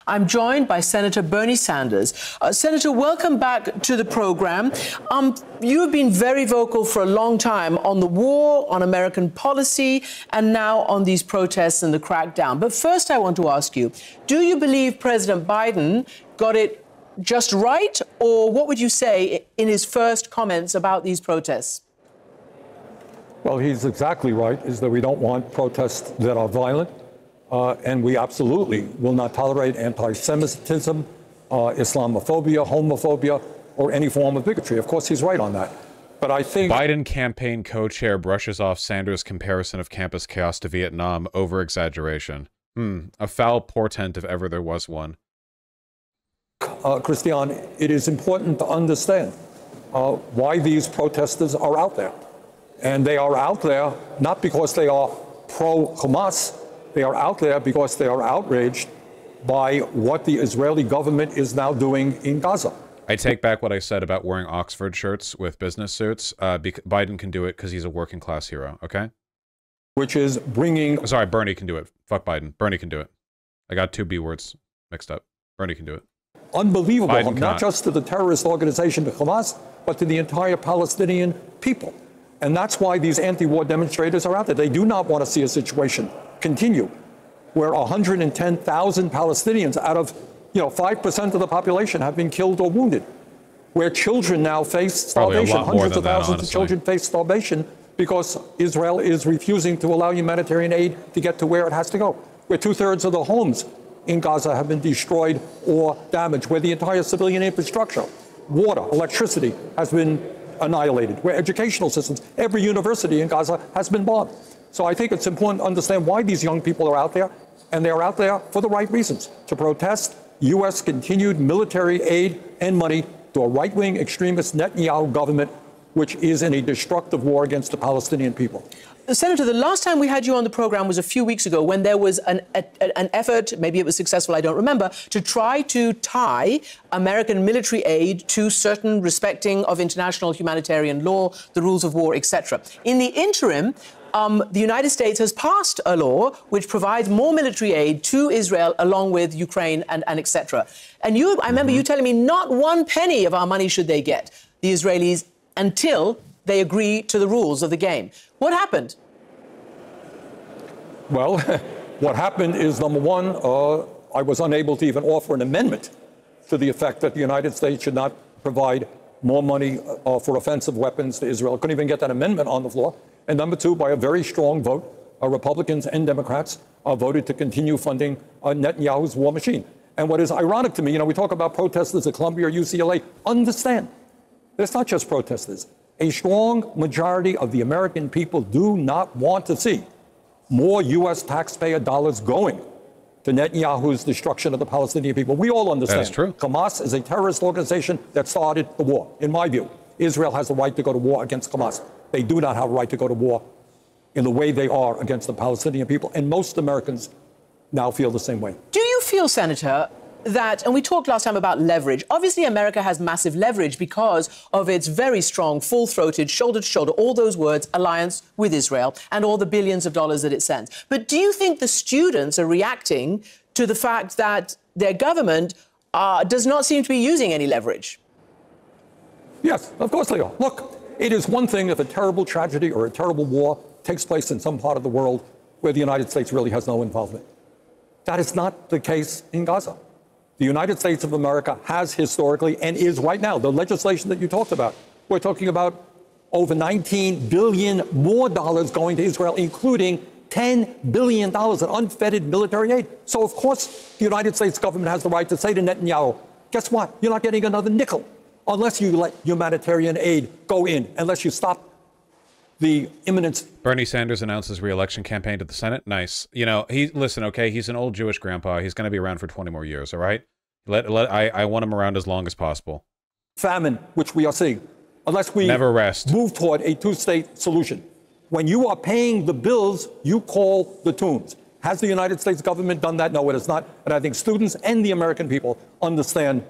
I'm joined by Senator Bernie Sanders. Senator, welcome back to the program. You have been very vocal for a long time on the war, on American policy, and now on these protests and the crackdown. But first, I want to ask you, do you believe President Biden got it just right, or what would you say in his first comments about these protests? Well, he's exactly right, is that we don't want protests that are violent. And we absolutely will not tolerate anti-Semitism, Islamophobia, homophobia, or any form of bigotry. Of course, he's right on that. But I think Biden campaign co-chair brushes off Sanders' comparison of campus chaos to Vietnam over-exaggeration. A foul portent if ever there was one. Christian, it is important to understand why these protesters are out there. And they are out there not because they are pro-Hamas. They are out there because they are outraged by what the Israeli government is now doing in Gaza. I take back what I said about wearing Oxford shirts with business suits. Biden can do it because he's a working class hero, okay? Which is bringing... Sorry, Bernie can do it. Fuck Biden. Bernie can do it. I got two B words mixed up. Bernie can do it. Unbelievable, not just to the terrorist organization, to Hamas, but to the entire Palestinian people. And that's why these anti-war demonstrators are out there. They do not want to see a situation continue where 110,000 Palestinians out of 5% of the population have been killed or wounded, where children now face starvation. Hundreds of thousands of children face starvation because Israel is refusing to allow humanitarian aid to get to where it has to go, where 2/3 of the homes in Gaza have been destroyed or damaged, where the entire civilian infrastructure, water, electricity has been annihilated, where educational systems, every university in Gaza has been bombed. So I think it's important to understand why these young people are out there, and they're out there for the right reasons, to protest U.S. continued military aid and money to a right-wing extremist Netanyahu government, which is in a destructive war against the Palestinian people. Senator, the last time we had you on the program was a few weeks ago when there was an effort, maybe it was successful, I don't remember, to try to tie American military aid to certain respecting of international humanitarian law, the rules of war, etc. In the interim, the United States has passed a law which provides more military aid to Israel along with Ukraine and etc. And I remember you telling me not one penny of our money should they get, the Israelis, until they agree to the rules of the game. What happened? Well, what happened is, number one, I was unable to even offer an amendment to the effect that the United States should not provide more money for offensive weapons to Israel. I couldn't even get that amendment on the floor. And number two, by a very strong vote, Republicans and Democrats voted to continue funding Netanyahu's war machine. And what is ironic to me, we talk about protesters at Columbia or UCLA. Understand, it's not just protesters. A strong majority of the American people do not want to see more U.S. taxpayer dollars going to Netanyahu's destruction of the Palestinian people. We all understand. That's true. Hamas is a terrorist organization that started the war. In my view, Israel has the right to go to war against Hamas. They do not have a right to go to war in the way they are against the Palestinian people. And most Americans now feel the same way. Do you feel, Senator, that, and we talked last time about leverage, obviously America has massive leverage because of its very strong, full-throated, shoulder-to-shoulder, all those words, alliance with Israel and all the billions of dollars that it sends. But do you think the students are reacting to the fact that their government does not seem to be using any leverage? Yes, of course they are. Look, it is one thing if a terrible tragedy or a terrible war takes place in some part of the world where the United States really has no involvement. That is not the case in Gaza. The United States of America has historically and is right now, the legislation that you talked about, we're talking about over $19 billion more dollars going to Israel, including $10 billion in unfettered military aid. So, of course, the United States government has the right to say to Netanyahu, guess what? You're not getting another nickel unless you let humanitarian aid go in, unless you stop the imminence. Bernie Sanders announces re-election campaign to the Senate. Nice. Listen, okay, he's an old Jewish grandpa. He's going to be around for 20 more years, all right? I want him around as long as possible. Famine, which we are seeing, unless we never rest, move toward a two-state solution. When you are paying the bills, you call the tunes. Has the United States government done that? No, it has not. And I think students and the American people understand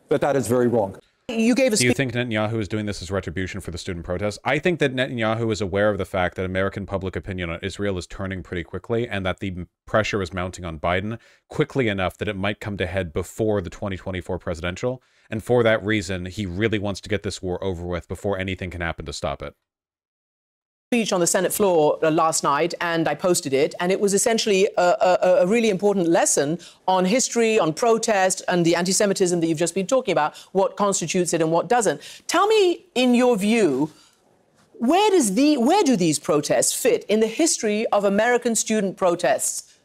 that that is very wrong. You gave a speech. Do you think Netanyahu is doing this as retribution for the student protests? I think that Netanyahu is aware of the fact that American public opinion on Israel is turning pretty quickly, and that the pressure is mounting on Biden quickly enough that it might come to head before the 2024 presidential. And for that reason, he really wants to get this war over with before anything can happen to stop it. Speech on the Senate floor last night, and I posted it, and it was essentially a really important lesson on history, on protest, and the anti-Semitism that you've just been talking about, what constitutes it and what doesn't. Tell me, in your view, where do these protests fit in the history of American student protests?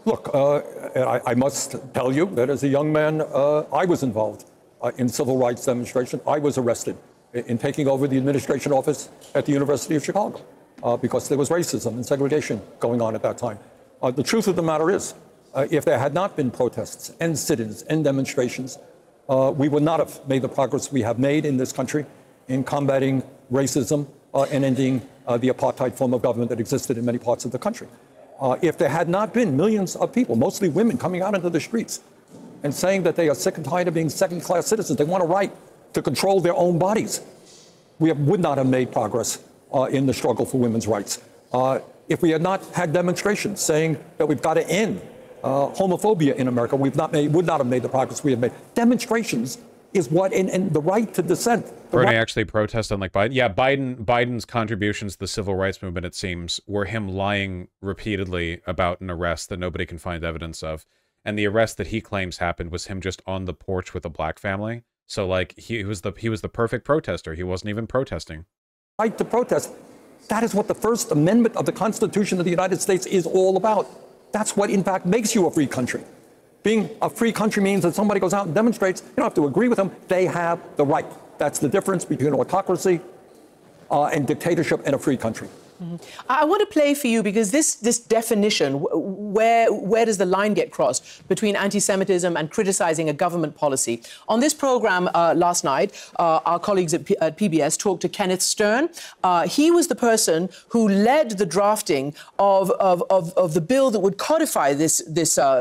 Look, I must tell you that as a young man, I was involved in civil rights demonstration. I was arrested in taking over the administration office at the University of Chicago because there was racism and segregation going on at that time. The truth of the matter is, if there had not been protests and sit-ins and demonstrations, we would not have made the progress we have made in this country in combating racism and ending the apartheid form of government that existed in many parts of the country. If there had not been millions of people, mostly women, coming out into the streets and saying that they are sick and tired of being second-class citizens, they want a right to control their own bodies, we would not have made progress in the struggle for women's rights. If we had not had demonstrations saying that we've got to end homophobia in America, would not have made the progress we have made. Demonstrations is what, and the right to dissent. Bernie actually protested on, like, Biden. Yeah, Biden's contributions to the civil rights movement, it seems, were him lying repeatedly about an arrest that nobody can find evidence of. And the arrest that he claims happened was him just on the porch with a black family. So, like, he was the perfect protester. He wasn't even protesting. Right to protest. That is what the First Amendment of the Constitution of the United States is all about. That's what, in fact, makes you a free country. Being a free country means that somebody goes out and demonstrates. You don't have to agree with them. They have the right. That's the difference between autocracy and dictatorship and a free country. Mm-hmm. I want to play for you because this definition, where does the line get crossed between anti-Semitism and criticizing a government policy? On this program last night, our colleagues at PBS talked to Kenneth Stern. He was the person who led the drafting of the bill that would codify this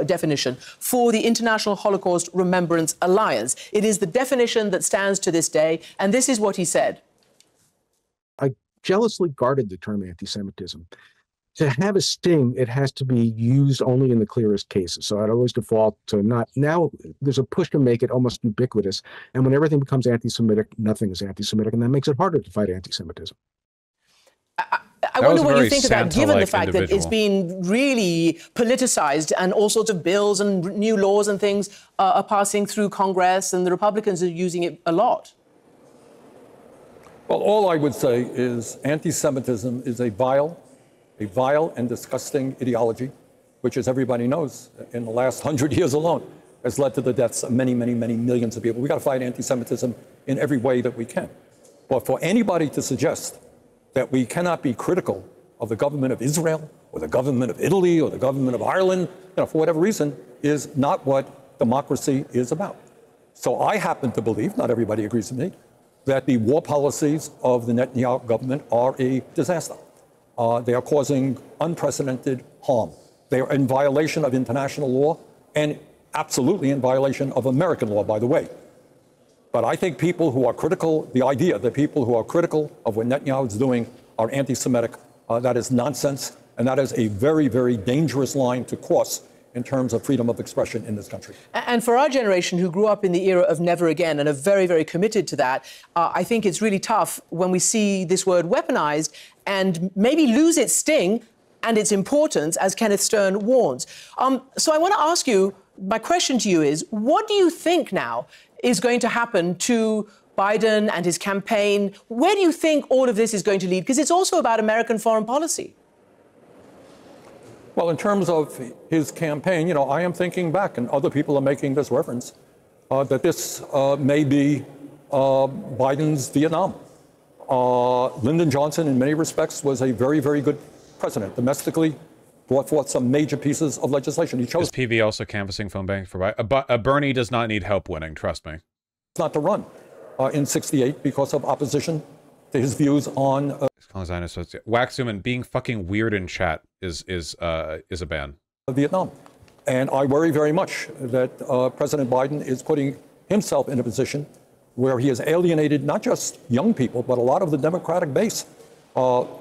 definition for the International Holocaust Remembrance Alliance. It is the definition that stands to this day, and this is what he said. Jealously guarded the term anti-Semitism. To have a sting, it has to be used only in the clearest cases. So I'd always default to not. Now there's a push to make it almost ubiquitous. And when everything becomes anti-Semitic, nothing is anti-Semitic. And that makes it harder to fight anti-Semitism. I wonder what you think of that, given the fact that it's been really politicized and all sorts of bills and new laws and things are passing through Congress, and the Republicans are using it a lot. Well, all I would say is anti-Semitism is a vile and disgusting ideology, which, as everybody knows, in the last 100 years alone, has led to the deaths of many, many, many millions of people. We've got to fight anti-Semitism in every way that we can. But for anybody to suggest that we cannot be critical of the government of Israel or the government of Italy or the government of Ireland, for whatever reason, is not what democracy is about. So I happen to believe, not everybody agrees with me, that the war policies of the Netanyahu government are a disaster. They are causing unprecedented harm. They are in violation of international law and absolutely in violation of American law, by the way. But I think people who are critical, the idea that people who are critical of what Netanyahu is doing are anti-Semitic, that is nonsense, and that is a very, very dangerous line to cross in terms of freedom of expression in this country. And for our generation who grew up in the era of never again and are very, very committed to that, I think it's really tough when we see this word weaponized and maybe lose its sting and its importance, as Kenneth Stern warns. So I want to ask you, my question to you is, what do you think now is going to happen to Biden and his campaign? Where do you think all of this is going to lead? Because it's also about American foreign policy. Well, in terms of his campaign, I am thinking back, and other people are making this reference, that this may be Biden's Vietnam. Lyndon Johnson, in many respects, was a very, very good president. Domestically, brought forth some major pieces of legislation. He chose. Is PV also canvassing phone bank for Biden? Bernie does not need help winning, trust me. Not to run in '68 because of opposition to his views on. Wax Human, being fucking weird in chat is a ban. Vietnam. And I worry very much that President Biden is putting himself in a position where he has alienated not just young people, but a lot of the Democratic base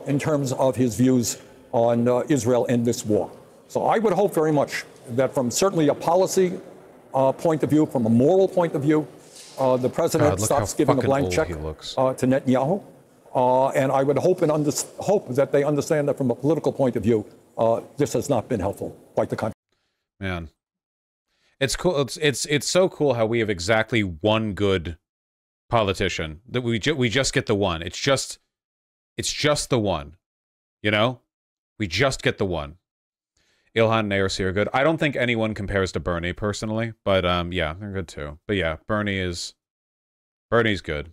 in terms of his views on Israel and this war. So I would hope very much that from certainly a policy point of view, from a moral point of view, the president stops giving a blank check to Netanyahu. And I would hope that they understand that from a political point of view, this has not been helpful. Quite the contrary. Man, it's cool. It's so cool how we have exactly one good politician that we just get the one. It's just the one, you know. We just get the one. Ilhan and ARC are good. I don't think anyone compares to Bernie personally, but yeah, they're good too. But yeah, Bernie's good.